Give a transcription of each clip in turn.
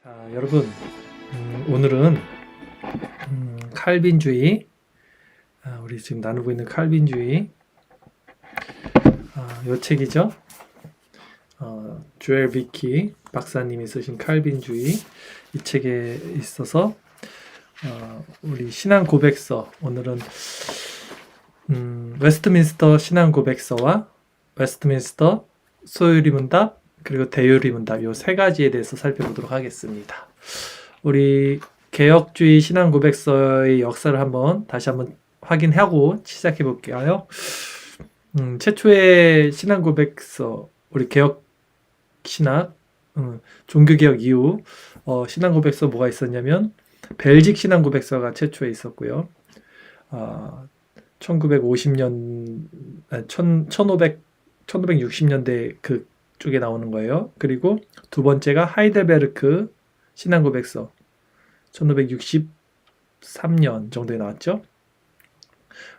자, 여러분, 오늘은 칼빈주의, 우리 지금 나누고 있는 칼빈주의, 요 책이죠. 주엘 비키 박사님이 쓰신 칼빈주의, 이 책에 있어서 우리 신앙 고백서, 오늘은 웨스트민스터 신앙 고백서와 웨스트민스터 소요리 문답 그리고 대요리 문답 요 세 가지에 대해서 살펴보도록 하겠습니다. 우리 개혁주의 신앙 고백서의 역사를 다시 한번 확인하고 시작해 볼게요. 최초의 신앙 고백서, 우리 개혁 신학, 종교개혁 이후 신앙 고백서 뭐가 있었냐면 벨직 신앙 고백서가 최초에 있었고요. 1560년대 그쪽에 나오는 거예요. 그리고 두 번째가 하이델베르크 신앙 고백서 1563년 정도에 나왔죠.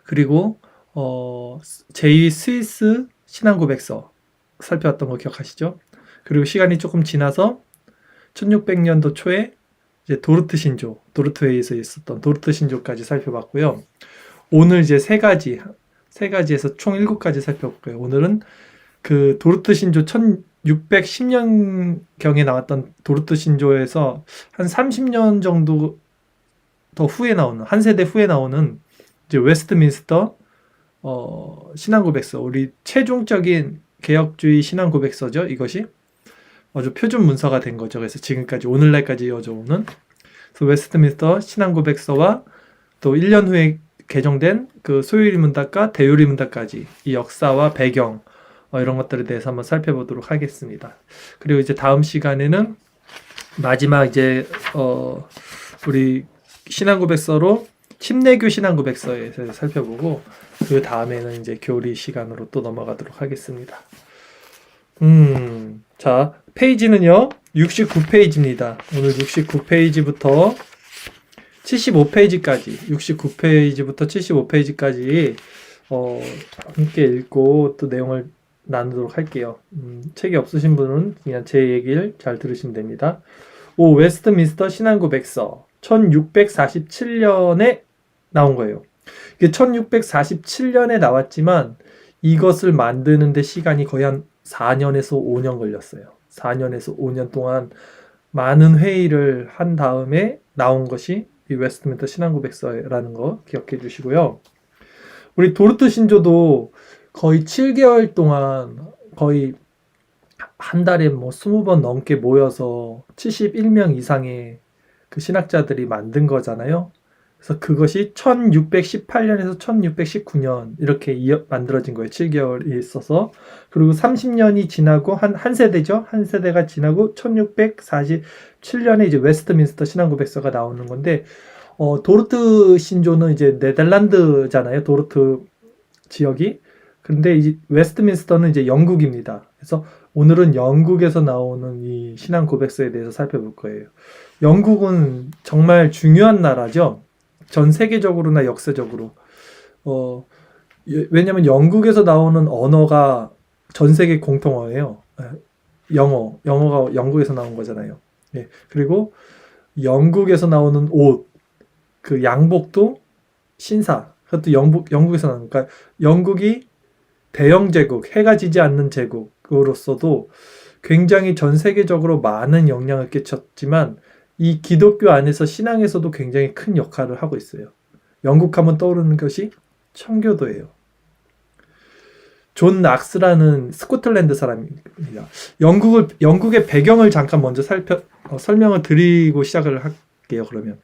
그리고 제2 스위스 신앙 고백서 살펴봤던 거 기억하시죠? 그리고 시간이 조금 지나서 1600년도 초에 이제 도르트 신조, 도르트회의에서 있었던 도르트 신조까지 살펴봤고요. 오늘 이제 세 가지에서 총 7가지 살펴볼게요. 오늘은 그 도르트 신조 1610년경에 나왔던 도르트 신조에서 한 30년 정도 더 후에 나오는, 한 세대 후에 나오는 이제 웨스트민스터 신앙 고백서, 우리 최종적인 개혁주의 신앙 고백서죠. 이것이 아주 표준 문서가 된 거죠. 그래서 지금까지 오늘날까지 이어져오는 웨스트민스터 신앙 고백서와 또 1년 후에 개정된 그 소요리 문답과 대요리 문답까지 이 역사와 배경 이런 것들에 대해서 한번 살펴보도록 하겠습니다. 그리고 이제 다음 시간에는 마지막 이제 우리 신앙 고백서로 침례교 신앙 고백서에 대해서 살펴보고 그 다음에는 이제 교리 시간으로 또 넘어가도록 하겠습니다. 자, 페이지는요 69페이지입니다. 오늘 69페이지부터 75페이지까지 69페이지부터 75페이지까지 함께 읽고 또 내용을 나누도록 할게요. 책이 없으신 분은 그냥 제 얘기를 잘 들으시면 됩니다. 웨스트민스터 신앙 고백서 1647년에 나온 거예요. 이게 1647년에 나왔지만 이것을 만드는데 시간이 거의 한 4년에서 5년 걸렸어요. 4년에서 5년 동안 많은 회의를 한 다음에 나온 것이 이 웨스트민스터 신앙 고백서라는 거 기억해 주시고요. 우리 도르트 신조도 거의 7개월 동안 거의 한 달에 20번 넘게 모여서 71명 이상의 그 신학자들이 만든 거잖아요. 그래서 그것이 1618년에서 1619년 이렇게 만들어진 거예요. 7개월이 있어서. 그리고 30년이 지나고 한 세대죠. 한 세대가 지나고 1647년에 이제 웨스트민스터 신앙 고백서가 나오는 건데 도르트 신조는 이제 네덜란드잖아요. 도르트 지역이. 근데 이제 웨스트민스터는 이제 영국입니다. 그래서 오늘은 영국에서 나오는 이 신앙 고백서에 대해서 살펴볼 거예요. 영국은 정말 중요한 나라죠. 전 세계적으로나 역사적으로. 왜냐면 영국에서 나오는 언어가 전 세계 공통어예요. 영어가 영국에서 나온 거잖아요. 예. 그리고 영국에서 나오는 옷, 그 양복도 신사. 그것도 영국에서 나온, 그러니까 영국이 대영 제국, 해가 지지 않는 제국으로서도 굉장히 전 세계적으로 많은 영향을 끼쳤지만 이 기독교 안에서 신앙에서도 굉장히 큰 역할을 하고 있어요. 영국 하면 떠오르는 것이 청교도예요. 존 낙스라는 스코틀랜드 사람입니다. 영국의 배경을 잠깐 먼저 설명을 드리고 시작을 할게요. 그러면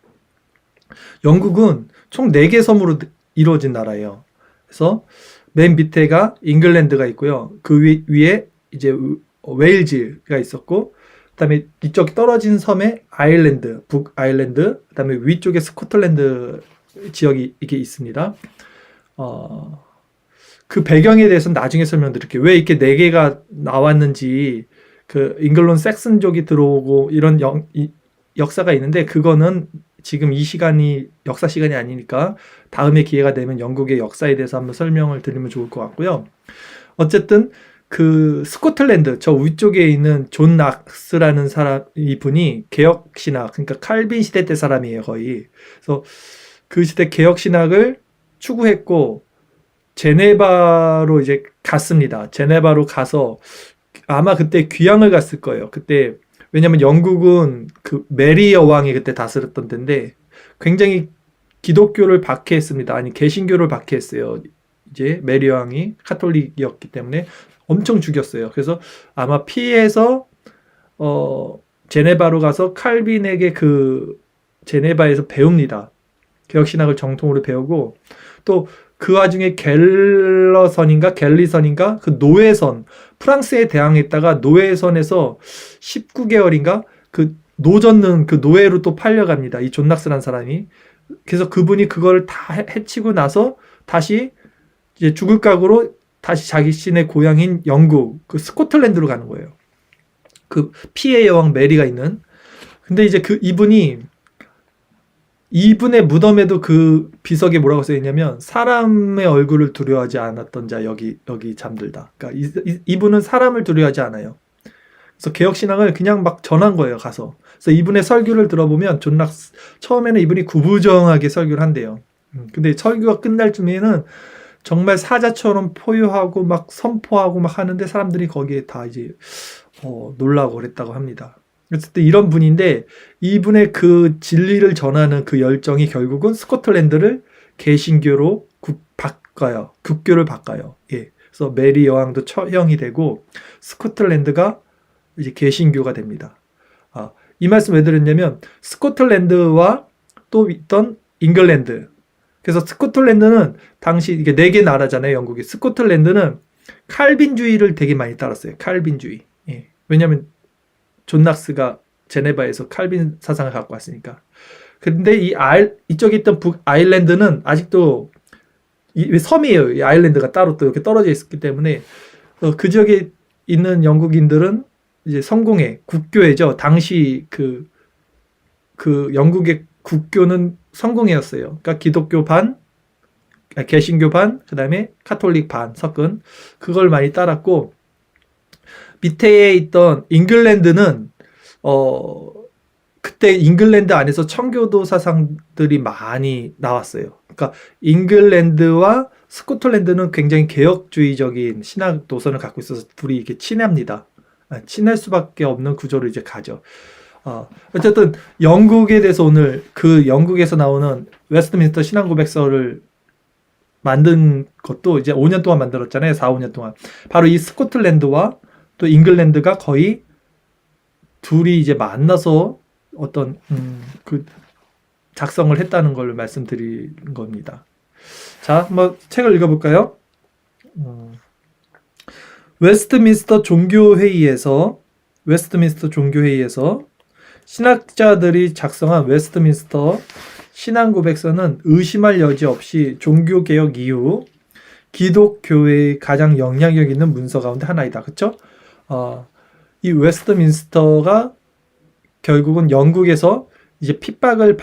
영국은 총 4개 섬으로 이루어진 나라예요. 그래서 맨 밑에가 잉글랜드가 있고요. 그 위에 이제 웨일즈가 있었고, 그다음에 이쪽 떨어진 섬에 아일랜드, 북아일랜드, 그다음에 위쪽에 스코틀랜드 지역이 이게 있습니다. 그 배경에 대해서는 나중에 설명드릴게요. 왜 이렇게 4개가 나왔는지, 그 잉글랜드 섹슨족이 들어오고 이런 역사가 있는데 그거는 지금 이 시간이 역사 시간이 아니니까 다음에 기회가 되면 영국의 역사에 대해서 한번 설명을 드리면 좋을 것 같고요. 어쨌든 그 스코틀랜드 저 위쪽에 있는 존 낙스라는 사람 이분이 개혁 신학 그러니까 칼빈 시대 때 사람이에요 거의. 그래서 그 시대 개혁 신학을 추구했고 제네바로 이제 갔습니다. 제네바로 가서 아마 그때 귀향을 갔을 거예요. 그때 왜냐면 영국은 그 메리 여왕이 그때 다스렸던 때인데 굉장히 기독교를 박해했습니다. 아니 개신교를 박해했어요. 이제 메리 여왕이 카톨릭이었기 때문에 엄청 죽였어요. 그래서 아마 피해서 제네바로 가서 칼빈에게 그 제네바에서 배웁니다. 개혁신학을 정통으로 배우고 또 그 와중에 갤리선인가 그 노예선 프랑스에 대항했다가 노예선에서 19개월인가 그 노젓는 그 노예로 또 팔려갑니다. 이 존낙스란 사람이. 그래서 그분이 그걸 다 해치고 나서 다시 이제 죽을 각오로 다시 자신의 고향인 영국 그 스코틀랜드로 가는 거예요. 그 피해 여왕 메리가 있는. 근데 이제 그 이분의 무덤에도 그 비석에 뭐라고 써 있냐면 사람의 얼굴을 두려워하지 않았던 자 여기 잠들다. 그러니까 이분은 사람을 두려워하지 않아요. 그래서 개혁신학을 그냥 막 전한 거예요 가서. 그래서 이분의 설교를 들어보면 처음에는 이분이 구부정하게 설교를 한대요. 근데 설교가 끝날 쯤에는 정말 사자처럼 포효하고 막 선포하고 막 하는데 사람들이 거기에 다 이제 놀라고 그랬다고 합니다. 어쨌든 이런 분인데 이분의 그 진리를 전하는 그 열정이 결국은 스코틀랜드를 개신교로 바꿔요. 국교를 바꿔요. 예. 그래서 메리 여왕도 처형이 되고 스코틀랜드가 이제 개신교가 됩니다. 이 말씀 왜 드렸냐면 스코틀랜드와 또 있던 잉글랜드. 그래서 스코틀랜드는 당시 이게 4개 나라잖아요. 영국이. 스코틀랜드는 칼빈주의를 되게 많이 따랐어요. 칼빈주의. 예. 왜냐하면 존 낙스가 제네바에서 칼빈 사상을 갖고 왔으니까. 근데 이쪽에 있던 북아일랜드는 아직도 섬이에요. 이 아일랜드가 따로 또 이렇게 떨어져 있었기 때문에 그 지역에 있는 영국인들은 이제 성공회, 국교회죠. 당시 그 영국의 국교는 성공회였어요. 그러니까 기독교 반, 개신교 반, 그 다음에 카톨릭 반 섞은 그걸 많이 따랐고 밑에 있던 잉글랜드는 그때 잉글랜드 안에서 청교도 사상들이 많이 나왔어요. 그러니까 잉글랜드와 스코틀랜드는 굉장히 개혁주의적인 신학 노선을 갖고 있어서 둘이 이렇게 친합니다. 친할 수밖에 없는 구조로 이제 가죠. 어쨌든 영국에 대해서 오늘 그 영국에서 나오는 웨스트민스터 신앙고백서를 만든 것도 이제 5년 동안 만들었잖아요. 4, 5년 동안. 바로 이 스코틀랜드와 또 잉글랜드가 거의 둘이 이제 만나서 어떤 그 작성을 했다는 걸 말씀드린 겁니다. 자, 한번 책을 읽어볼까요? 웨스트민스터 종교회의에서 신학자들이 작성한 웨스트민스터 신앙고백서는 의심할 여지 없이 종교개혁 이후 기독교회의 가장 영향력 있는 문서 가운데 하나이다. 그렇죠? 이 웨스트민스터가 결국은 영국에서 이제 핍박을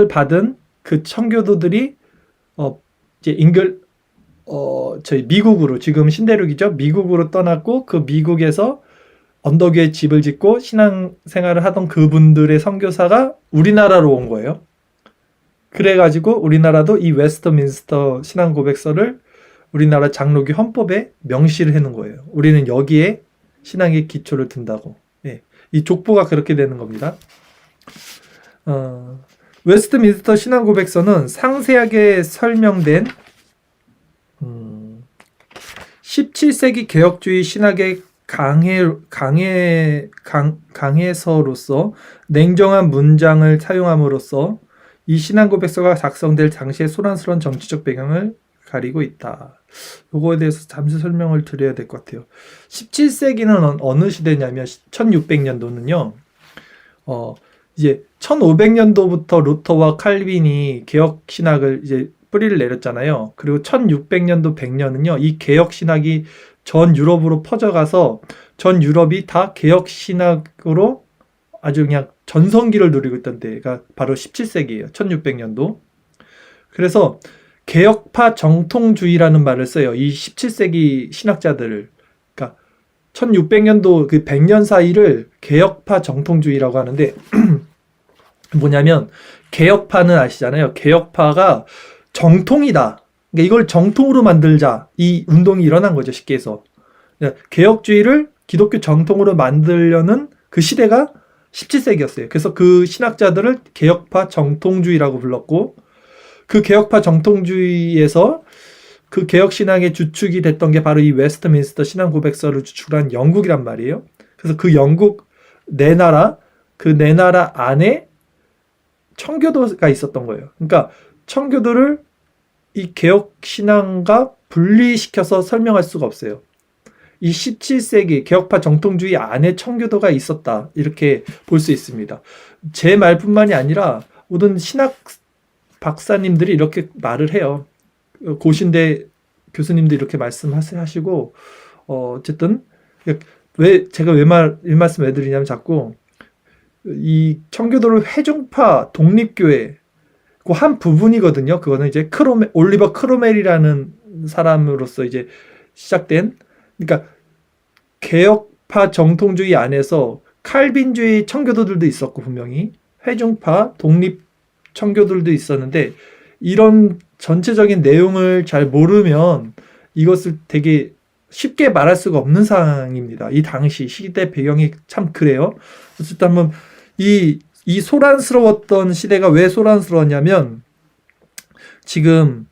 받은 그 청교도들이 이제 저희 미국으로 지금 신대륙이죠. 미국으로 떠났고 그 미국에서 언덕 위에 집을 짓고 신앙생활을 하던 그분들의 선교사가 우리나라로 온 거예요. 그래가지고 우리나라도 이 웨스트민스터 신앙고백서를 우리나라 장로교 헌법에 명시를 해놓은 거예요. 우리는 여기에 신앙의 기초를 둔다고. 예. 이 족보가 그렇게 되는 겁니다. 웨스트민스터 신앙고백서는 상세하게 설명된 17세기 개혁주의 신학의 강해서로서 냉정한 문장을 사용함으로써 이 신앙고백서가 작성될 당시의 소란스러운 정치적 배경을 가리고 있다. 요거에 대해서 잠시 설명을 드려야 될 것 같아요. 17세기는 어느 시대냐면 1600년도는요. 이제 1500년도부터 루터와 칼빈이 개혁 신학을 이제 뿌리를 내렸잖아요. 그리고 1600년도 100년은요. 이 개혁 신학이 전 유럽으로 퍼져가서 전 유럽이 다 개혁 신학으로 아주 그냥 전성기를 누리고 있던 때가 바로 17세기예요. 1600년도. 그래서 개혁파 정통주의라는 말을 써요. 이 17세기 신학자들을. 1600년도 그 100년 사이를 개혁파 정통주의라고 하는데 뭐냐면 개혁파는 아시잖아요. 개혁파가 정통이다. 그러니까 이걸 정통으로 만들자. 이 운동이 일어난 거죠. 쉽게 해서. 개혁주의를 기독교 정통으로 만들려는 그 시대가 17세기였어요. 그래서 그 신학자들을 개혁파 정통주의라고 불렀고 그 개혁파 정통주의에서 그 개혁신학의 주축이 됐던 게 바로 이 웨스트민스터 신앙고백서를 주축한 영국이란 말이에요. 그래서 그 영국 그 네 나라 안에 청교도가 있었던 거예요. 그러니까 청교도를 이 개혁신앙과 분리시켜서 설명할 수가 없어요. 이 17세기 개혁파 정통주의 안에 청교도가 있었다. 이렇게 볼 수 있습니다. 제 말뿐만이 아니라 모든 신학 박사님들이 이렇게 말을 해요. 고신대 교수님도 이렇게 말씀하시고 어쨌든 이 말씀 왜 드리냐면 자꾸 이 청교도를 회중파 독립교회 그 한 부분이거든요. 그거는 이제 올리버 크로멜이라는 사람으로서 이제 시작된 그러니까 개혁파 정통주의 안에서 칼빈주의 청교도들도 있었고 분명히 회중파 독립 청교도들도 있었는데 이런 전체적인 내용을 잘 모르면 이것을 되게 쉽게 말할 수가 없는 상황입니다. 이 당시 시대 배경이 참 그래요. 어쨌든 한번 이 소란스러웠던 시대가 왜 소란스러웠냐면 지금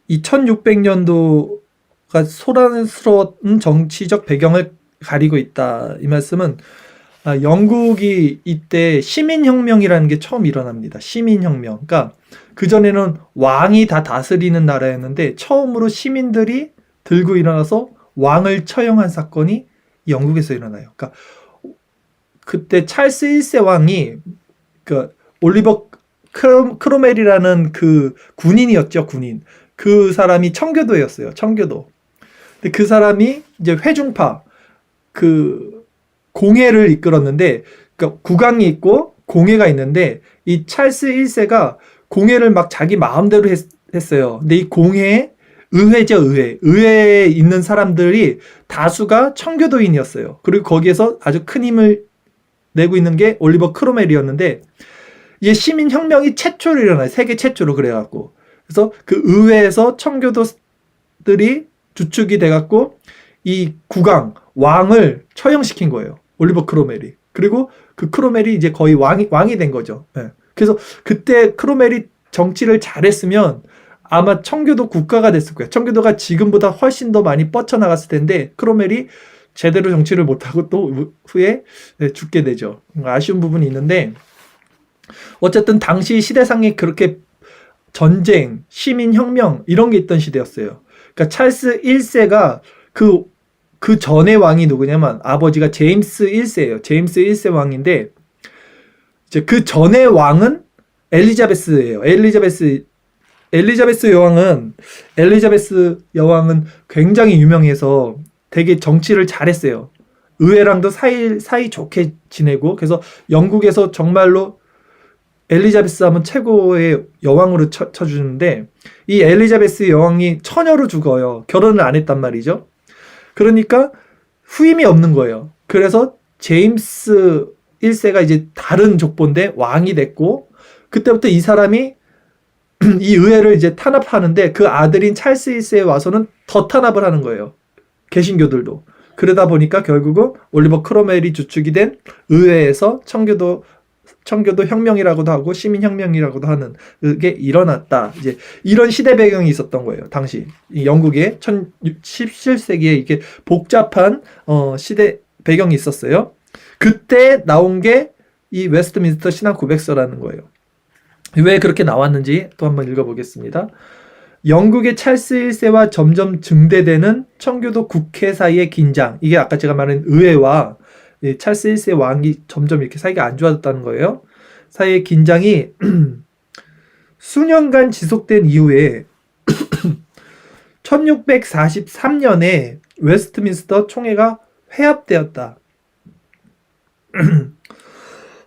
이 1600년도가 소란스러운 정치적 배경을 가리고 있다. 이 말씀은 영국이 이때 시민혁명이라는 게 처음 일어납니다. 시민혁명. 그러니까 그전에는 왕이 다 다스리는 나라였는데 처음으로 시민들이 들고 일어나서 왕을 처형한 사건이 영국에서 일어나요. 그러니까 그때 찰스 1세 왕이 그 올리버 크로멜이라는 그 군인이었죠. 군인. 그 사람이 청교도였어요. 청교도. 근데 그 사람이 이제 회중파 그 공회를 이끌었는데 그러니까 국왕이 있고 공회가 있는데 이 찰스 1세가 공회를 막 자기 마음대로 했어요. 근데 이 공회에 의회죠, 의회. 의회에 있는 사람들이 다수가 청교도인이었어요. 그리고 거기에서 아주 큰 힘을 내고 있는 게 올리버 크로멜이었는데 이게 시민혁명이 최초로 일어나요. 세계 최초로 그래갖고. 그래서 그 의회에서 청교도들이 주축이 돼갖고 이 국왕, 왕을 처형시킨 거예요. 올리버 크로멜이. 그리고 그 크로멜이 이제 거의 왕이 된 거죠. 네. 그래서 그때 크로멜이 정치를 잘했으면 아마 청교도 국가가 됐을 거예요. 청교도가 지금보다 훨씬 더 많이 뻗쳐나갔을 텐데 크로멜이 제대로 정치를 못하고 또 후에 죽게 되죠. 아쉬운 부분이 있는데 어쨌든 당시 시대상에 그렇게 전쟁, 시민혁명 이런 게 있던 시대였어요. 그러니까 찰스 1세가 그 전의 왕이 누구냐면 아버지가 제임스 1세예요. 제임스 1세 왕인데 이제 그 전의 왕은 엘리자베스예요. 엘리자베스 여왕은 굉장히 유명해서 되게 정치를 잘했어요. 의회랑도 사이 좋게 지내고 그래서 영국에서 정말로 엘리자베스 하면 최고의 여왕으로 쳐주는데 이 엘리자베스 여왕이 처녀로 죽어요. 결혼을 안 했단 말이죠. 그러니까 후임이 없는 거예요. 그래서 제임스 1세가 이제 다른 족보인데 왕이 됐고 그때부터 이 사람이 이 의회를 이제 탄압하는데 그 아들인 찰스 1세에 와서는 더 탄압을 하는 거예요. 개신교들도. 그러다 보니까 결국은 올리버 크로멜이 주축이 된 의회에서 청교도 혁명이라고도 하고 시민혁명이라고도 하는 게 일어났다. 이제 이런 시대 배경이 있었던 거예요. 당시 영국의 17세기에 이게 복잡한 시대 배경이 있었어요. 그때 나온 게 이 웨스트민스터 신앙 고백서라는 거예요. 왜 그렇게 나왔는지 또 한번 읽어보겠습니다. 영국의 찰스 1세와 점점 증대되는 청교도 국회 사이의 긴장. 이게 아까 제가 말한 의회와 찰스 1세 왕이 점점 이렇게 사이가 안 좋아졌다는 거예요. 사이의 긴장이 수년간 지속된 이후에 1643년에 웨스트민스터 총회가 회합되었다.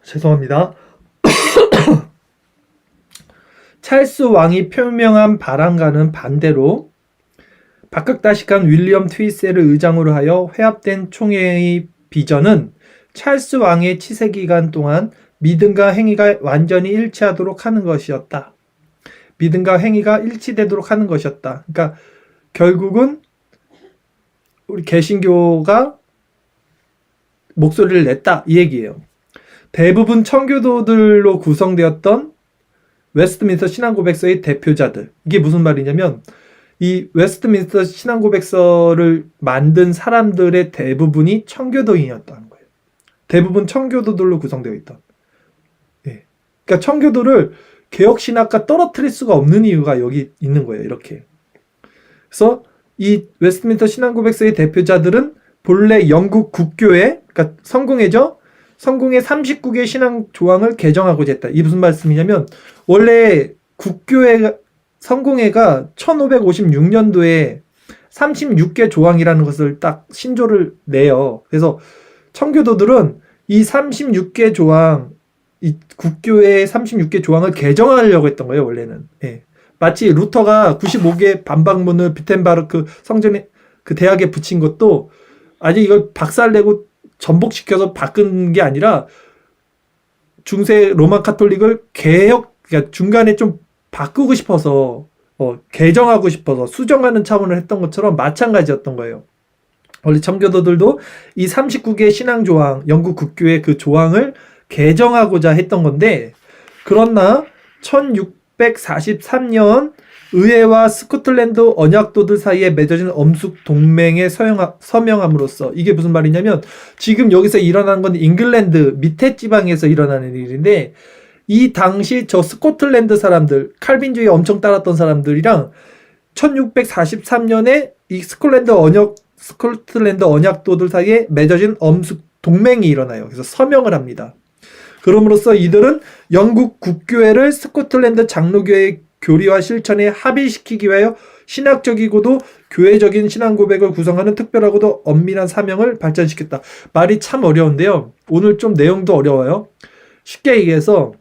죄송합니다. 찰스 왕이 표명한 바람과는 박학다식한 윌리엄 트위셀을 의장으로 하여 회합된 총회의 비전은 찰스 왕의 치세 기간 동안 믿음과 행위가 완전히 일치하도록 하는 것이었다. 믿음과 행위가 일치되도록 하는 것이었다. 그러니까 결국은 우리 개신교가 목소리를 냈다 이 얘기예요. 대부분 청교도들로 구성되었던 웨스트민스터 신앙고백서의 대표자들, 이게 무슨 말이냐면 이 웨스트민스터 신앙고백서를 만든 사람들의 대부분이 청교도인이었다는 거예요. 대부분 청교도들로 구성되어 있던. 예. 그러니까 청교도를 개혁신학과 떨어뜨릴 수가 없는 이유가 여기 있는 거예요. 이렇게. 그래서 이 웨스트민스터 신앙고백서의 대표자들은 본래 영국 국교회, 그러니까 성공회죠. 성공회 39개 신앙 조항을 개정하고자 했다. 이게 무슨 말씀이냐면 원래 국교회 성공회가 1556년도에 36개 조항이라는 것을 딱 신조를 내요. 그래서 청교도들은 이 36개 조항, 이 국교회의 36개 조항을 개정하려고 했던 거예요, 원래는. 예. 마치 루터가 95개 반박문을 비텐바르크 성전에 그 대학에 붙인 것도 아직 이걸 박살내고 전복시켜서 바꾼 게 아니라 중세 로마 카톨릭을 그러니까 중간에 좀 바꾸고 싶어서 개정하고 싶어서 수정하는 차원을 했던 것처럼 마찬가지였던 거예요. 원래 청교도들도 이 39개 신앙조항, 영국 국교의 그 조항을 개정하고자 했던 건데, 그러나 1643년 의회와 스코틀랜드 언약도들 사이에 맺어진 엄숙 동맹에 서명함으로써, 이게 무슨 말이냐면 지금 여기서 일어나는 건 잉글랜드 밑에 지방에서 일어나는 일인데, 이 당시 저 스코틀랜드 사람들, 칼빈주의 엄청 따랐던 사람들이랑 1643년에 이 스코틀랜드 언약도들 사이에 맺어진 엄숙 동맹이 일어나요. 그래서 서명을 합니다. 그럼으로써 이들은 영국 국교회를 스코틀랜드 장로교회의 교리와 실천에 합의시키기 위하여 신학적이고도 교회적인 신앙 고백을 구성하는 특별하고도 엄밀한 사명을 발전시켰다. 말이 참 어려운데요. 오늘 좀 내용도 어려워요. 쉽게 얘기해서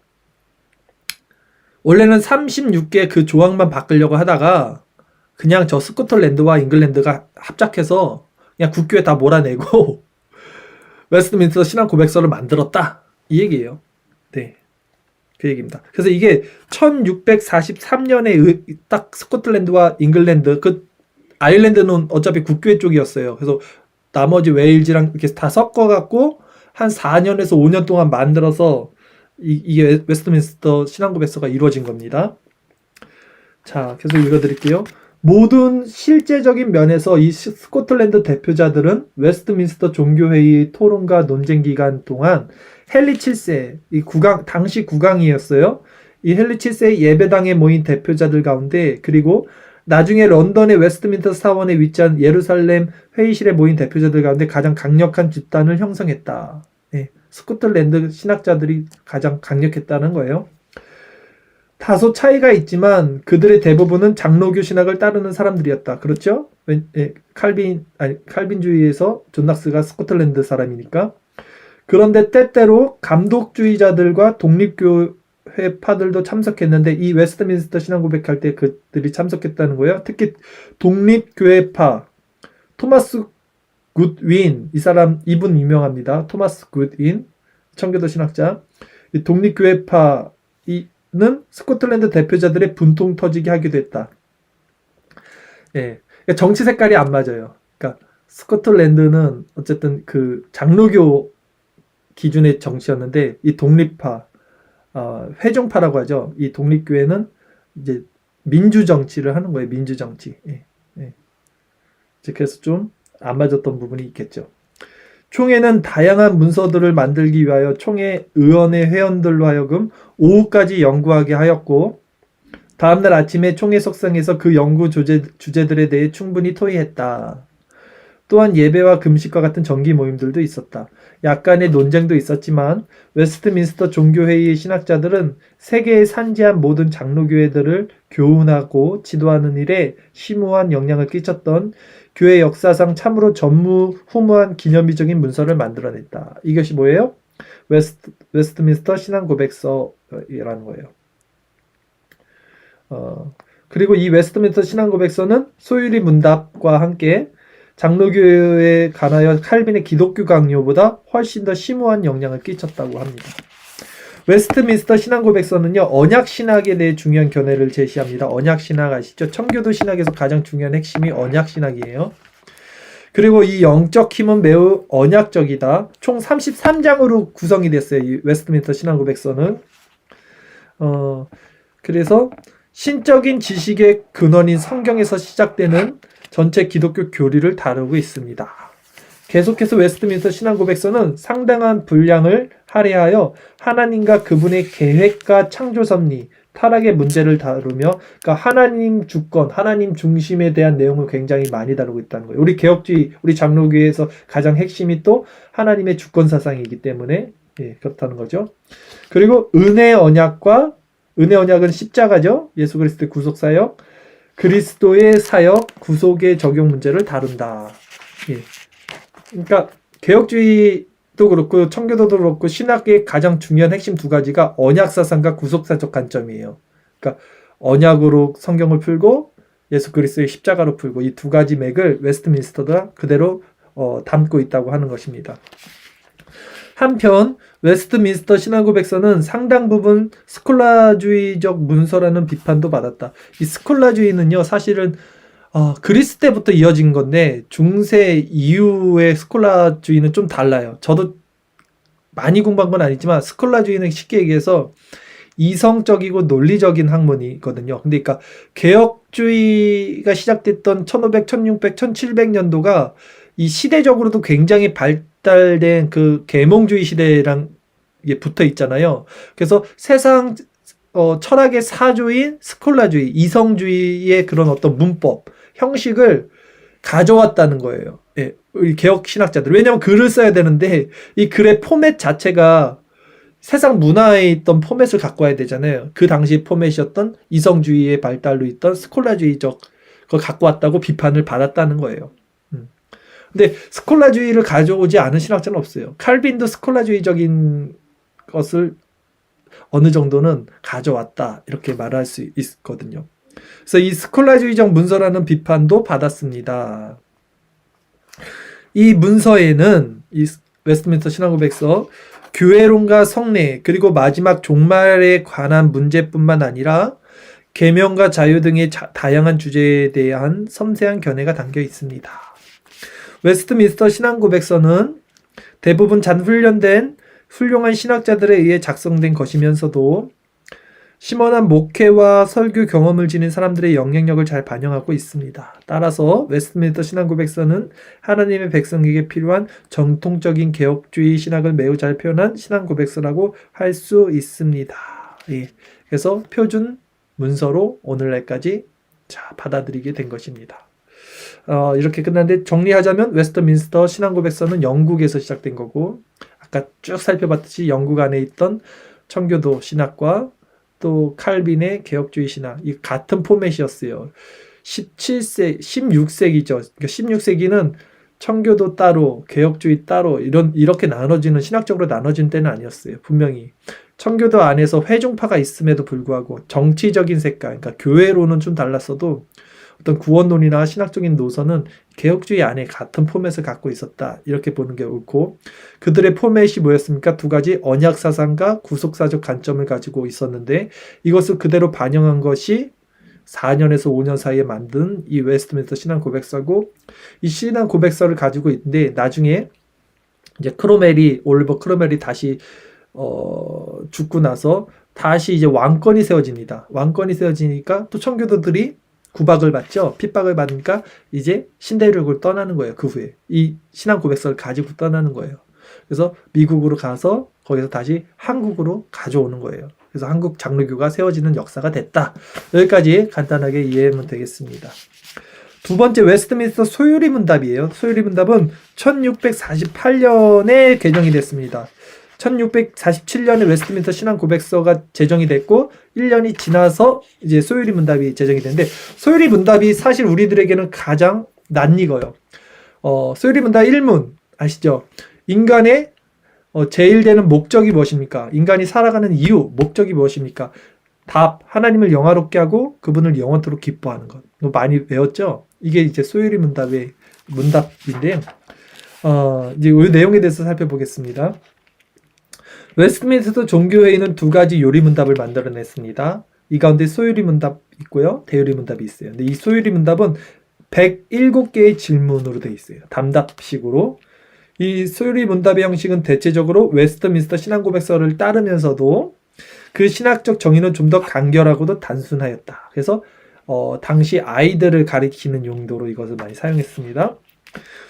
원래는 36개 그 조항만 바꾸려고 하다가 그냥 저 스코틀랜드와 잉글랜드가 합작해서 그냥 국교에 다 몰아내고 웨스트민스터 신앙 고백서를 만들었다. 이 얘기예요. 네. 그 얘기입니다. 그래서 이게 1643년에 딱 스코틀랜드와 잉글랜드, 그 아일랜드는 어차피 국교회 쪽이었어요. 그래서 나머지 웨일즈랑 이렇게 다 섞어갖고 한 4년에서 5년 동안 만들어서 이게 웨스트민스터 신앙고백서가 이루어진 겁니다. 자, 계속 읽어드릴게요. 모든 실제적인 면에서 이 스코틀랜드 대표자들은 웨스트민스터 종교회의 토론과 논쟁 기간 동안 헨리 7세, 당시 국왕이었어요. 이 헨리 7세의 예배당에 모인 대표자들 가운데, 그리고 나중에 런던의 웨스트민스터 사원에 위치한 예루살렘 회의실에 모인 대표자들 가운데 가장 강력한 집단을 형성했다. 네, 스코틀랜드 신학자들이 가장 강력했다는 거예요. 다소 차이가 있지만 그들의 대부분은 장로교 신학을 따르는 사람들이었다. 그렇죠? 칼빈주의에서 존 낙스가 스코틀랜드 사람이니까. 그런데 때때로 감독주의자들과 독립교회파들도 참석했는데 이 웨스트민스터 신앙 고백할 때 그들이 참석했다는 거예요. 특히 독립교회파 토마스 굿윈, 이분 유명합니다. 토마스 굿윈, 청교도 신학자. 이 독립교회파는 스코틀랜드 대표자들의 분통 터지게 하기도 했다. 예, 정치 색깔이 안 맞아요. 그러니까 스코틀랜드는 어쨌든 그 장로교 기준의 정치였는데 이 독립파, 회종파라고 하죠. 이 독립교회는 이제 민주 정치를 하는 거예요. 민주 정치. 예, 예. 그래서 좀 안 맞았던 부분이 있겠죠. 총회는 다양한 문서들을 만들기 위하여 총회 의원의 회원들로 하여금 오후까지 연구하게 하였고, 다음날 아침에 총회 석상에서 그 연구 주제들에 대해 충분히 토의했다. 또한 예배와 금식과 같은 정기 모임들도 있었다. 약간의 논쟁도 있었지만 웨스트민스터 종교회의의 신학자들은 세계에 산지한 모든 장로교회들을 교훈하고 지도하는 일에 심오한 영향을 끼쳤던 교회 역사상 참으로 전무후무한 기념비적인 문서를 만들어냈다. 이것이 뭐예요? 웨스트민스터 신앙고백서라는 거예요. 그리고 이 웨스트민스터 신앙고백서는 소유리 문답과 함께 장로교에 관하여 칼빈의 기독교 강요보다 훨씬 더 심오한 영향을 끼쳤다고 합니다. 웨스트민스터 신앙고백서는요, 언약신학에 대해 중요한 견해를 제시합니다. 언약신학 아시죠? 청교도 신학에서 가장 중요한 핵심이 언약신학이에요. 그리고 이 영적 힘은 매우 언약적이다. 총 33장으로 구성이 됐어요. 이 웨스트민스터 신앙고백서는. 그래서 신적인 지식의 근원인 성경에서 시작되는 전체 기독교 교리를 다루고 있습니다. 계속해서 웨스트민스터 신앙고백서는 상당한 분량을 할애하여 하나님과 그분의 계획과 창조 섭리, 타락의 문제를 다루며, 그러니까 하나님 주권, 하나님 중심에 대한 내용을 굉장히 많이 다루고 있다는 거예요. 우리 개혁주의, 우리 장로교에서 가장 핵심이 또 하나님의 주권 사상이기 때문에 그렇다는 거죠. 그리고 은혜 언약은 십자가죠. 예수 그리스도의 구속 사역, 그리스도의 사역, 구속의 적용 문제를 다룬다. 그러니까 개혁주의도 그렇고 청교도도 그렇고 신학의 가장 중요한 핵심 두 가지가 언약사상과 구속사적 관점이에요. 그러니까 언약으로 성경을 풀고 예수 그리스도의 십자가로 풀고 이 두 가지 맥을 웨스트민스터가 그대로 담고 있다고 하는 것입니다. 한편 웨스트민스터 신앙고백서는 상당 부분 스콜라주의적 문서라는 비판도 받았다. 이 스콜라주의는요, 사실은 그리스 때부터 이어진 건데 중세 이후의 스콜라주의는 좀 달라요. 저도 많이 공부한 건 아니지만 스콜라주의는 쉽게 얘기해서 이성적이고 논리적인 학문이거든요. 근데 그러니까 개혁주의가 시작됐던 1500, 1600, 1700년도가 이 시대적으로도 굉장히 발달된 그 계몽주의 시대랑 붙어 있잖아요. 그래서 세상 철학의 사조인 스콜라주의, 이성주의의 그런 어떤 문법, 형식을 가져왔다는 거예요. 우리 개혁 신학자들. 왜냐하면 글을 써야 되는데 이 글의 포맷 자체가 세상 문화에 있던 포맷을 갖고 와야 되잖아요. 그 당시 포맷이었던 이성주의의 발달로 있던 스콜라주의적 걸 갖고 왔다고 비판을 받았다는 거예요. 근데 스콜라주의를 가져오지 않은 신학자는 없어요. 칼빈도 스콜라주의적인 것을 어느 정도는 가져왔다 이렇게 말할 수 있거든요. 그래서 이 스콜라주의적 문서라는 비판도 받았습니다. 이 문서에는 이 웨스트민스터 신앙고백서 교회론과 성례 그리고 마지막 종말에 관한 문제뿐만 아니라 계명과 자유 등의 다양한 주제에 대한 섬세한 견해가 담겨 있습니다. 웨스트민스터 신앙고백서는 대부분 잘 훈련된 훌륭한 신학자들에 의해 작성된 것이면서도 심원한 목회와 설교 경험을 지닌 사람들의 영향력을 잘 반영하고 있습니다. 따라서 웨스트민스터 신앙고백서는 하나님의 백성에게 필요한 정통적인 개혁주의 신학을 매우 잘 표현한 신앙고백서라고 할 수 있습니다. 그래서 표준 문서로 오늘날까지 받아들이게 된 것입니다. 이렇게 끝났는데 정리하자면 웨스트민스터 신앙고백서는 영국에서 시작된 거고 아까 쭉 살펴봤듯이 영국 안에 있던 청교도 신학과 또 칼빈의 개혁주의 신학 이 같은 포맷이었어요. 16세기죠. 그러니까 16세기는 청교도 따로 개혁주의 따로 이렇게 나눠지는 신학적으로 나눠진 때는 아니었어요. 분명히 청교도 안에서 회중파가 있음에도 불구하고 정치적인 색깔 그러니까 교회로는 좀 달랐어도 어떤 구원론이나 신학적인 노선은 개혁주의 안에 같은 포맷을 갖고 있었다. 이렇게 보는 게 옳고 그들의 포맷이 뭐였습니까? 두 가지 언약사상과 구속사적 관점을 가지고 있었는데 이것을 그대로 반영한 것이 4년에서 5년 사이에 만든 이 웨스트민스터 신앙고백서고 이 신앙고백서를 가지고 있는데 나중에 이제 올리버 크로멜이 다시 죽고 나서 다시 이제 왕권이 세워집니다. 왕권이 세워지니까 또 청교도들이 구박을 받죠. 핍박을 받으니까 이제 신대륙을 떠나는 거예요. 그 후에 이 신앙 고백서를 가지고 떠나는 거예요. 그래서 미국으로 가서 거기서 다시 한국으로 가져오는 거예요. 그래서 한국 장로교가 세워지는 역사가 됐다. 여기까지 간단하게 이해하면 되겠습니다. 두 번째 웨스트민스터 소유리 문답이에요. 소유리 문답은 1648년에 개정이 됐습니다. 1647년에 웨스트민스터 신앙고백서가 제정이 됐고 1년이 지나서 이제 소유리 문답이 제정이 됐는데 소유리 문답이 사실 우리들에게는 가장 낯익어요. 소유리 문답 1문 아시죠? 인간의 제일 되는 목적이 무엇입니까? 인간이 살아가는 이유, 목적이 무엇입니까? 답, 하나님을 영화롭게 하고 그분을 영원토록 기뻐하는 것. 이거 많이 외웠죠? 이게 이제 소요리 문답의 문답인데요. 이제 이 내용에 대해서 살펴보겠습니다. 웨스트민스터 종교회의는 두 가지 요리 문답을 만들어냈습니다. 이 가운데 소요리 문답 있고요. 대요리 문답이 있어요. 근데 이 소요리 문답은 107개의 질문으로 되어 있어요. 담답식으로. 이 소요리 문답의 형식은 대체적으로 웨스트민스터 신앙고백서를 따르면서도 그 신학적 정의는 좀 더 간결하고도 단순하였다. 그래서 당시 아이들을 가리키는 용도로 이것을 많이 사용했습니다.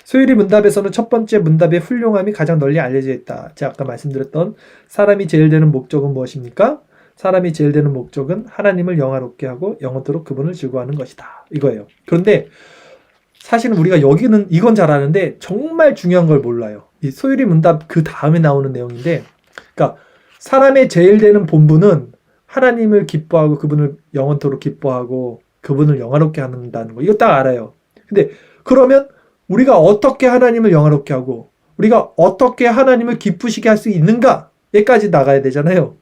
소요리 문답에서는 첫 번째 문답의 훌륭함이 가장 널리 알려져 있다. 제가 아까 말씀드렸던 사람이 제일 되는 목적은 무엇입니까? 사람이 제일 되는 목적은 하나님을 영화롭게 하고 영원토록 그분을 즐거워하는 것이다. 이거예요. 그런데 사실은 우리가 여기는 이건 잘 아는데 정말 중요한 걸 몰라요. 이 소요리 문답 그 다음에 나오는 내용인데, 그러니까 사람의 제일 되는 본분은 하나님을 기뻐하고 그분을 영원토록 기뻐하고 그분을 영화롭게 한다는 거. 이거 딱 알아요. 근데 그러면 우리가 어떻게 하나님을 영화롭게 하고 우리가 어떻게 하나님을 기쁘시게 할 수 있는가? 여기까지 나가야 되잖아요.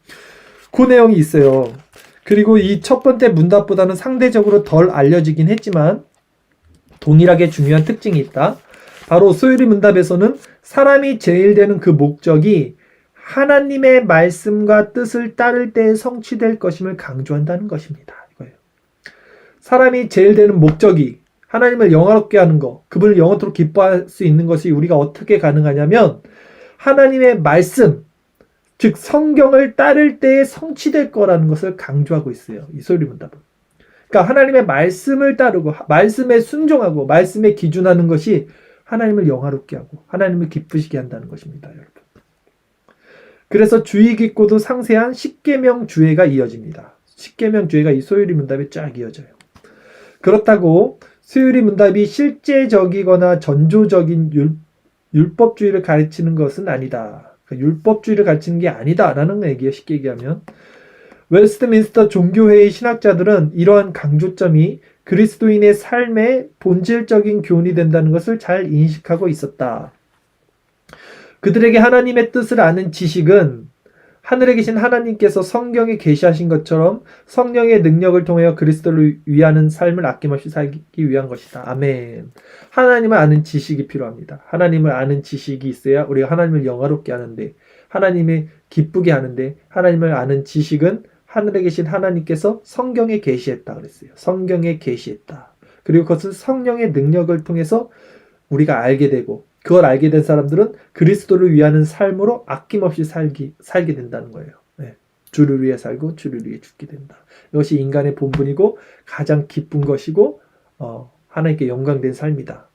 그 내용이 있어요. 그리고 이 첫 번째 문답보다는 상대적으로 덜 알려지긴 했지만 동일하게 중요한 특징이 있다. 바로 소요리 문답에서는 사람이 제일 되는 그 목적이 하나님의 말씀과 뜻을 따를 때 성취될 것임을 강조한다는 것입니다. 이거예요. 사람이 제일 되는 목적이 하나님을 영화롭게 하는 것, 그분을 영원토록 기뻐할 수 있는 것이 우리가 어떻게 가능하냐면 하나님의 말씀, 즉 성경을 따를 때에 성취될 거라는 것을 강조하고 있어요. 이 소요리 문답은. 그러니까 하나님의 말씀을 따르고 말씀에 순종하고 말씀에 기준하는 것이 하나님을 영화롭게 하고 하나님을 기쁘시게 한다는 것입니다. 여러분. 그래서 주의 깊고도 상세한 십계명 주의가 이어집니다. 십계명 주의가 이 소요리 문답에 쫙 이어져요. 그렇다고 소요리 문답이 실제적이거나 전조적인 율법주의를 가르치는 것은 아니다. 그러니까 율법주의를 가르치는 게 아니다라는 얘기예요. 쉽게 얘기하면. 웨스트민스터 종교회의 신학자들은 이러한 강조점이 그리스도인의 삶의 본질적인 교훈이 된다는 것을 잘 인식하고 있었다. 그들에게 하나님의 뜻을 아는 지식은 하늘에 계신 하나님께서 성경에 계시하신 것처럼 성령의 능력을 통하여 그리스도를 위하는 삶을 아낌없이 살기 위한 것이다. 아멘. 하나님을 아는 지식이 필요합니다. 하나님을 아는 지식이 있어야 우리가 하나님을 영화롭게 하는데, 하나님을 기쁘게 하는데, 하나님을 아는 지식은 하늘에 계신 하나님께서 성경에 계시했다 그랬어요. 성경에 계시했다. 그리고 그것은 성령의 능력을 통해서 우리가 알게 되고, 그걸 알게 된 사람들은 그리스도를 위하는 삶으로 아낌없이 살게 된다는 거예요. 네. 주를 위해 살고 주를 위해 죽게 된다. 이것이 인간의 본분이고 가장 기쁜 것이고 하나님께 영광된 삶이다.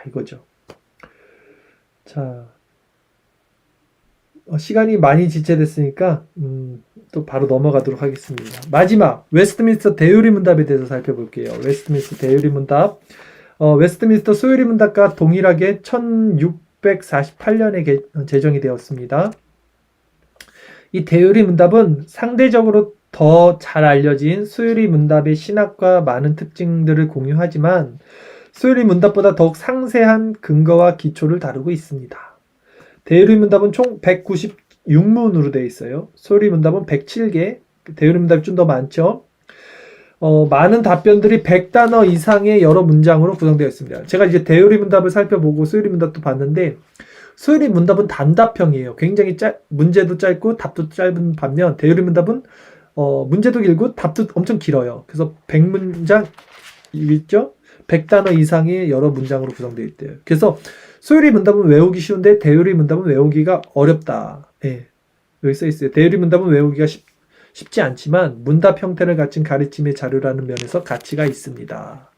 이거죠. 자, 시간이 많이 지체됐으니까 또 바로 넘어가도록 하겠습니다. 마지막 웨스트민스터 대요리 문답에 대해서 살펴볼게요. 웨스트민스터 대요리 문답. 웨스트민스터 소요리 문답과 동일하게 1648년에 제정이 되었습니다. 이 대요리 문답은 상대적으로 더 잘 알려진 소요리 문답의 신학과 많은 특징들을 공유하지만 소요리 문답보다 더욱 상세한 근거와 기초를 다루고 있습니다. 대요리 문답은 총 196문으로 되어 있어요. 소요리 문답은 107개, 대요리 문답이 좀 더 많죠. 많은 답변들이 100단어 이상의 여러 문장으로 구성되어 있습니다. 제가 이제 대요리 문답을 살펴보고 소요리 문답도 봤는데, 소요리 문답은 단답형이에요. 굉장히 문제도 짧고 답도 짧은 반면, 대요리 문답은 문제도 길고 답도 엄청 길어요. 그래서 100문장 있죠? 100단어 이상의 여러 문장으로 구성되어 있대요. 그래서 소요리 문답은 외우기 쉬운데 대요리 문답은 외우기가 어렵다. 예. 여기 써 있어요. 대요리 문답은 외우기가 쉽지 않지만 문답 형태를 갖춘 가르침의 자료라는 면에서 가치가 있습니다.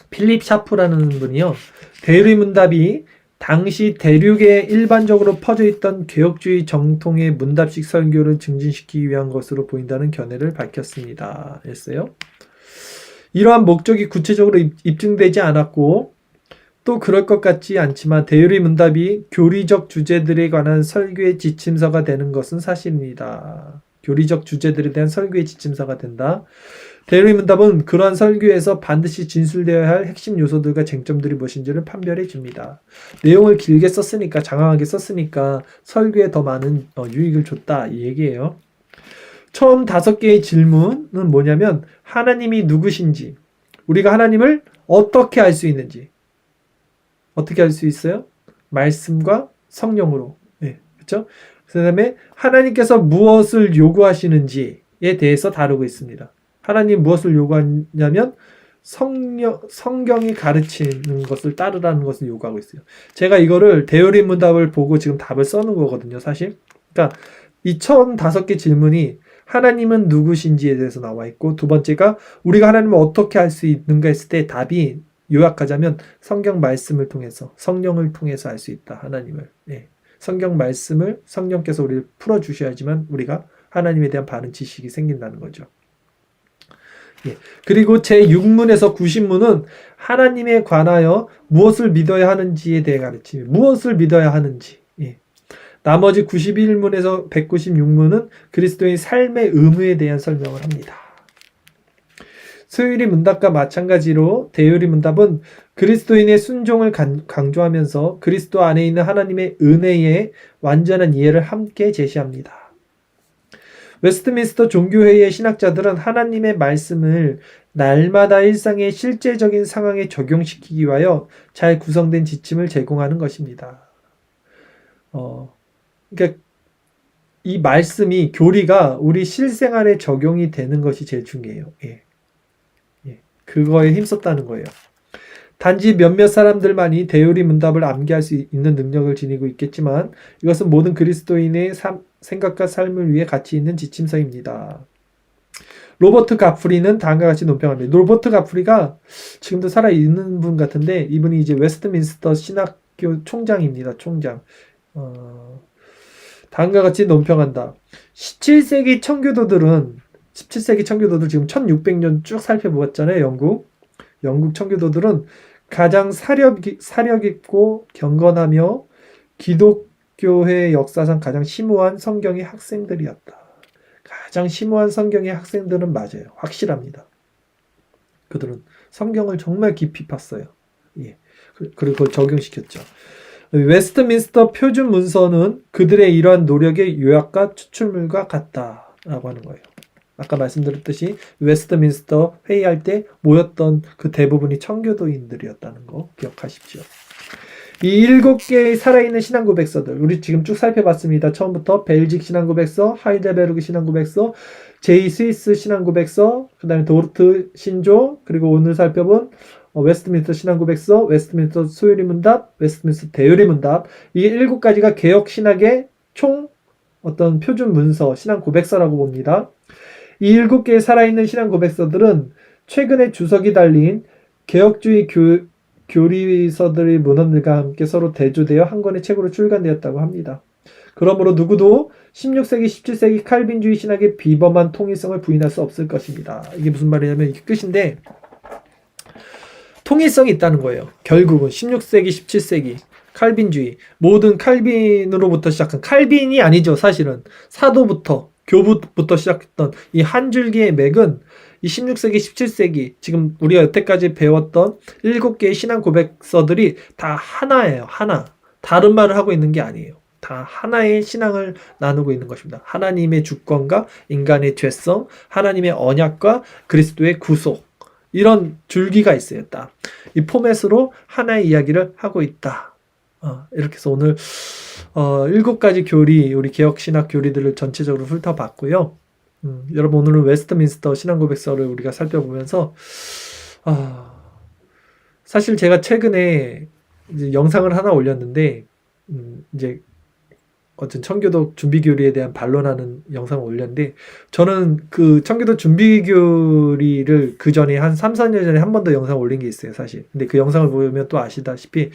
필립 샤프라는 분이요. 대요리 문답이 당시 대륙에 일반적으로 퍼져 있던 개혁주의 정통의 문답식 설교를 증진시키기 위한 것으로 보인다는 견해를 밝혔습니다. 했어요. 이러한 목적이 구체적으로 입증되지 않았고 또 그럴 것 같지 않지만 대요리 문답이 교리적 주제들에 관한 설교의 지침서가 되는 것은 사실입니다. 교리적 주제들에 대한 설교의 지침서가 된다. 대의문답은 그러한 설교에서 반드시 진술되어야 할 핵심 요소들과 쟁점들이 무엇인지를 판별해 줍니다. 내용을 길게 썼으니까, 장황하게 썼으니까 설교에 더 많은 유익을 줬다 이 얘기예요. 처음 5개의 질문은 뭐냐면 하나님이 누구신지, 우리가 하나님을 어떻게 알 수 있는지. 어떻게 알 수 있어요? 말씀과 성령으로. 네, 그렇죠? 그 다음에 하나님께서 무엇을 요구하시는지에 대해서 다루고 있습니다. 하나님 무엇을 요구하냐면 성경이 가르치는 것을 따르라는 것을 요구하고 있어요. 제가 이거를 대요리 문답을 보고 지금 답을 써놓은 거거든요, 사실. 그러니까 이 처음 5개 질문이 하나님은 누구신지에 대해서 나와 있고, 두 번째가 우리가 하나님을 어떻게 알 수 있는가 했을 때 답이 요약하자면 성경 말씀을 통해서, 성령을 통해서 알 수 있다, 하나님을. 네. 성경 말씀을 성령께서 우리를 풀어주셔야지만 우리가 하나님에 대한 바른 지식이 생긴다는 거죠. 예. 그리고 제6문에서 90문은 하나님에 관하여 무엇을 믿어야 하는지에 대해 가르침이, 무엇을 믿어야 하는지. 예. 나머지 91문에서 196문은 그리스도의 삶의 의무에 대한 설명을 합니다. 수요일의 문답과 마찬가지로 대요리 문답은 그리스도인의 순종을 강조하면서 그리스도 안에 있는 하나님의 은혜의 완전한 이해를 함께 제시합니다. 웨스트민스터 종교회의의 신학자들은 하나님의 말씀을 날마다 일상의 실제적인 상황에 적용시키기 위하여 잘 구성된 지침을 제공하는 것입니다. 그러니까 이 말씀이, 교리가 우리 실생활에 적용이 되는 것이 제일 중요해요. 예. 그거에 힘썼다는 거예요. 단지 몇몇 사람들만이 대요리 문답을 암기할 수 있는 능력을 지니고 있겠지만 이것은 모든 그리스도인의 생각과 삶을 위해 가치 있는 지침서입니다. 로버트 가프리는 다음과 같이 논평합니다. 로버트 가프리가 지금도 살아있는 분 같은데 이분이 이제 웨스트민스터 신학교 총장입니다. 총장. 다음과 같이 논평한다. 17세기 청교도들 지금 1600년 쭉 살펴보았잖아요. 영국 청교도들은 가장 사력 있고 경건하며 기독교회 역사상 가장 심오한 성경의 학생들이었다. 가장 심오한 성경의 학생들은 맞아요. 확실합니다. 그들은 성경을 정말 깊이 팠어요. 예. 그리고 그걸 적용시켰죠. 웨스트민스터 표준 문서는 그들의 이러한 노력의 요약과 추출물과 같다라고 하는 거예요. 아까 말씀드렸듯이 웨스트민스터 회의할 때 모였던 그 대부분이 청교도인들이었다는 거 기억하십시오. 이 7개의 살아있는 신앙고백서들 우리 지금 쭉 살펴봤습니다. 처음부터 벨직 신앙고백서, 하이델베르그 신앙고백서, 제이 스위스 신앙고백서, 그 다음에 도르트 신조, 그리고 오늘 살펴본 웨스트민스터 신앙고백서, 웨스트민스터 수요리 문답, 웨스트민스터 대요리 문답, 이 7가지가 개혁 신학의 총 어떤 표준 문서, 신앙 고백서라고 봅니다. 이 7개의 살아있는 신앙 고백서들은 최근에 주석이 달린 개혁주의 교리서들의 문헌들과 함께 서로 대조되어 한 권의 책으로 출간되었다고 합니다. 그러므로 누구도 16세기, 17세기 칼빈주의 신학의 비범한 통일성을 부인할 수 없을 것입니다. 이게 무슨 말이냐면 이게 끝인데 통일성이 있다는 거예요. 결국은 16세기, 17세기 칼빈주의, 모든 칼빈으로부터 시작한, 칼빈이 아니죠. 사실은 사도부터 교부부터 시작했던 이 한 줄기의 맥은 이 16세기, 17세기 지금 우리가 여태까지 배웠던 7개의 신앙 고백서들이 다 하나예요. 하나. 다른 말을 하고 있는 게 아니에요. 다 하나의 신앙을 나누고 있는 것입니다. 하나님의 주권과 인간의 죄성, 하나님의 언약과 그리스도의 구속, 이런 줄기가 있어요. 딱 이 포맷으로 하나의 이야기를 하고 있다. 이렇게 해서 오늘 7가지 교리, 우리 개혁신학 교리들을 전체적으로 훑어봤고요. 여러분 오늘은 웨스트민스터 신앙고백서를 우리가 살펴보면서 사실 제가 최근에 이제 영상을 하나 올렸는데 이제 어떤 청교도 준비교리에 대한 반론하는 영상을 올렸는데 저는 그 청교도 준비교리를 그 전에 한 3, 4년 전에 한 번 더 영상 올린 게 있어요. 사실. 근데 그 영상을 보면 또 아시다시피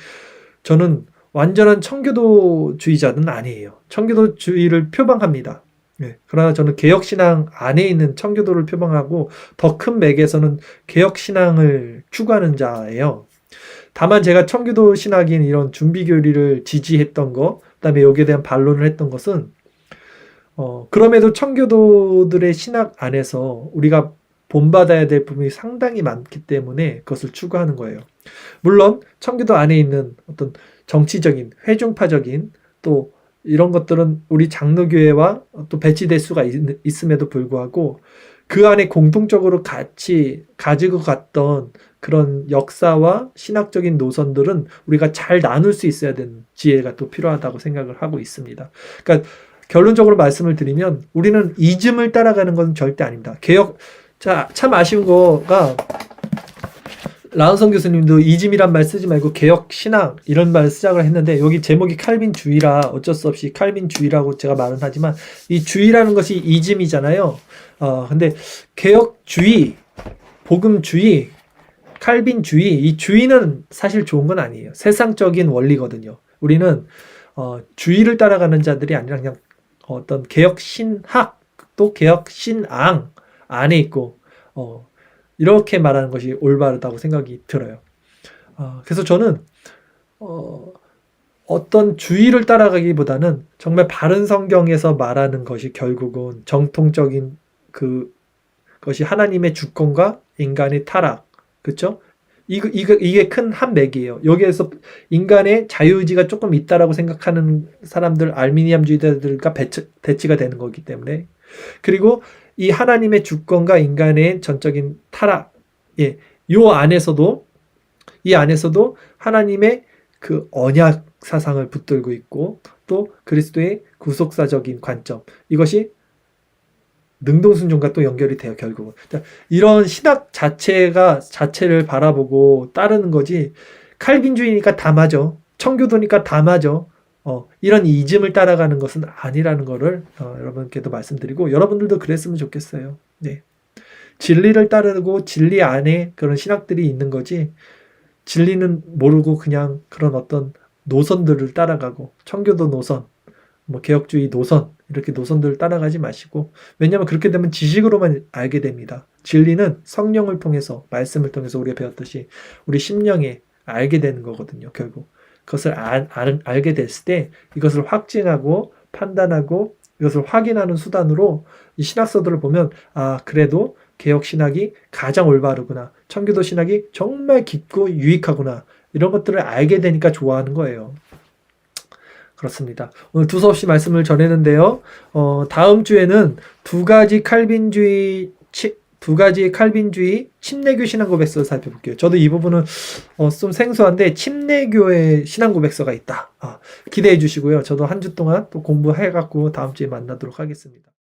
저는 완전한 청교도주의자는 아니에요. 청교도주의를 표방합니다. 네. 그러나 저는 개혁신앙 안에 있는 청교도를 표방하고 더 큰 맥에서는 개혁신앙을 추구하는 자예요. 다만 제가 청교도 신학인 이런 준비교리를 지지했던 거, 그 다음에 여기에 대한 반론을 했던 것은 그럼에도 청교도들의 신학 안에서 우리가 본받아야 될 부분이 상당히 많기 때문에 그것을 추구하는 거예요. 물론 청교도 안에 있는 어떤 정치적인, 회중파적인 또 이런 것들은 우리 장로교회와 또 배치될 수가 있음에도 불구하고 그 안에 공통적으로 같이 가지고 갔던 그런 역사와 신학적인 노선들은 우리가 잘 나눌 수 있어야 되는 지혜가 또 필요하다고 생각을 하고 있습니다. 그러니까 결론적으로 말씀을 드리면 우리는 이즘을 따라가는 건 절대 아닙니다. 참 아쉬운 거가 라운성 교수님도 이즘이란 말 쓰지 말고 개혁 신앙 이런 말 시작을 했는데 여기 제목이 칼빈주의라 어쩔 수 없이 칼빈주의라고 제가 말은 하지만 이 주의라는 것이 이즘이잖아요. 근데 개혁주의, 복음주의, 칼빈주의 이 주의는 사실 좋은 건 아니에요. 세상적인 원리거든요. 우리는 주의를 따라가는 자들이 아니라 그냥 어떤 개혁 신학 또 개혁 신앙 안에 있고 이렇게 말하는 것이 올바르다고 생각이 들어요. 그래서 저는 어떤 주의를 따라가기보다는 정말 바른 성경에서 말하는 것이 결국은 정통적인 그것이 하나님의 주권과 인간의 타락, 그렇죠? 이게 큰 한 맥이에요. 여기에서 인간의 자유의지가 조금 있다라고 생각하는 사람들, 알미니안주의자들과 대치가 되는 거기 때문에 그리고 이 하나님의 주권과 인간의 전적인 타락, 이 안에서도 하나님의 그 언약 사상을 붙들고 있고 또 그리스도의 구속사적인 관점, 이것이 능동순종과 또 연결이 돼요, 결국은. 이런 신학 자체를 바라보고 따르는 거지, 칼빈주의니까 다 맞아. 청교도니까 다 맞아. 이런 이즘을 따라가는 것은 아니라는 거를 여러분께도 말씀드리고, 여러분들도 그랬으면 좋겠어요. 네. 진리를 따르고 진리 안에 그런 신학들이 있는 거지, 진리는 모르고 그냥 그런 어떤 노선들을 따라가고, 청교도 노선, 개혁주의 노선, 이렇게 노선들을 따라가지 마시고, 왜냐하면 그렇게 되면 지식으로만 알게 됩니다. 진리는 성령을 통해서, 말씀을 통해서 우리가 배웠듯이 우리 심령에 알게 되는 거거든요, 결국. 그것을 알게 됐을 때 이것을 확증하고 판단하고 이것을 확인하는 수단으로 이 신학서들을 보면, 그래도 개혁 신학이 가장 올바르구나, 청교도 신학이 정말 깊고 유익하구나, 이런 것들을 알게 되니까 좋아하는 거예요. 그렇습니다. 오늘 두서없이 말씀을 전했는데요. 다음 주에는 두 가지 칼빈주의 침례교 신앙고백서를 살펴볼게요. 저도 이 부분은 좀 생소한데 침례교의 신앙고백서가 있다. 기대해 주시고요. 저도 한 주 동안 또 공부해갖고 다음 주에 만나도록 하겠습니다.